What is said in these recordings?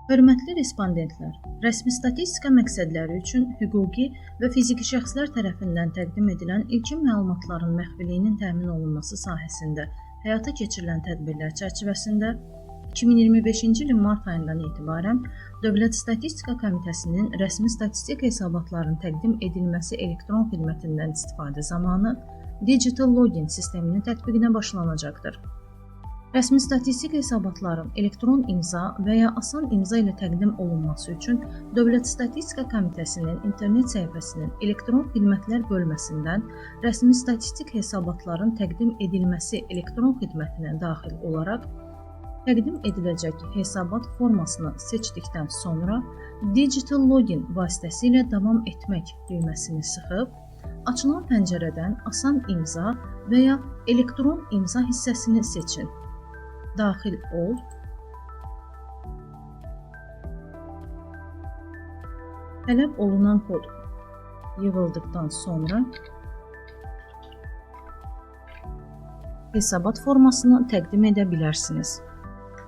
Hörmətli respondentlər, rəsmi statistika məqsədləri üçün hüquqi və fiziki şəxslər tərəfindən təqdim edilən ilkin məlumatların məxfiliyinin təmin olunması sahəsində həyata keçirilən tədbirlər çərçivəsində 2025-ci ilin mart ayından etibarən Dövlət Statistika Komitəsinin rəsmi statistika hesabatlarının təqdim edilməsi elektron xidmətindən istifadə zamanı Digital Login sisteminin tətbiqinə başlanacaqdır. Rəsmi statistika hesabatların elektron imza və ya asan imza ilə təqdim olunması üçün Dövlət Statistika Komitəsinin internet səhifəsinin elektron xidmətlər bölməsindən rəsmi statistik hesabatların təqdim edilməsi elektron xidmətinə daxil olaraq təqdim ediləcək hesabat formasını seçdikdən sonra Digital Login vasitəsilə davam etmək düyməsini sıxıb, açılan pəncərədən asan imza və ya elektron imza hissəsini seçin. Daxil ol. Tələb olunan kod yığıldıqdan sonra hesabat formasını təqdim edə bilərsiniz.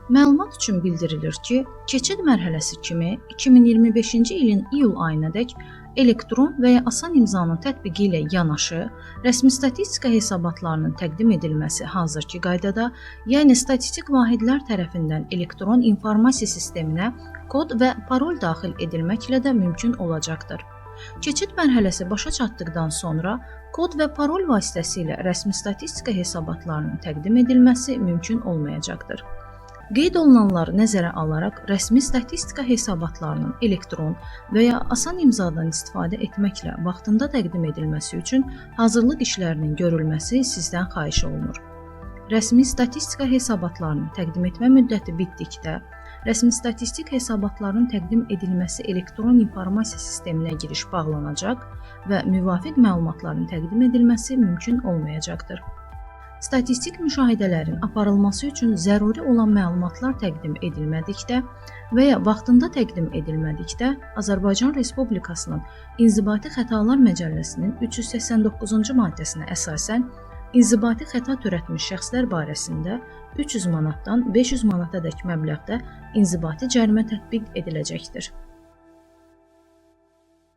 Məlumat üçün bildirilir ki, keçid mərhələsi kimi 2025-ci ilin iyul ayınadək elektron və ya asan imzanın tətbiqi ilə yanaşı, rəsmi statistika hesabatlarının təqdim edilməsi hazırki qaydada, yəni statistik vahidlər tərəfindən elektron informasiya sisteminə kod və parol daxil edilməklə də mümkün olacaqdır. Keçid mərhələsi başa çatdıqdan sonra kod və parol vasitəsilə rəsmi statistika hesabatlarının təqdim edilməsi mümkün olmayacaqdır. Qeyd olunanları nəzərə alaraq rəsmi statistika hesabatlarının elektron və ya asan imzadan istifadə etməklə vaxtında təqdim edilməsi üçün hazırlıq işlərinin görülməsi sizdən xahiş olunur. Rəsmi statistika hesabatlarının təqdim etmə müddəti bitdikdə, rəsmi statistik hesabatların təqdim edilməsi elektron informasiya sisteminə giriş bağlanacaq və müvafiq məlumatların təqdim edilməsi mümkün olmayacaqdır. Statistik müşahidələrin aparılması üçün zəruri olan məlumatlar təqdim edilmədikdə və ya vaxtında təqdim edilmədikdə Azərbaycan Respublikasının İnzibati Xətalar Məcəlləsinin 389-cu maddəsinə əsasən inzibati xəta törətmiş şəxslər barəsində 300 manatdan 500 manatadək məbləğdə inzibati cərimə tətbiq ediləcəkdir.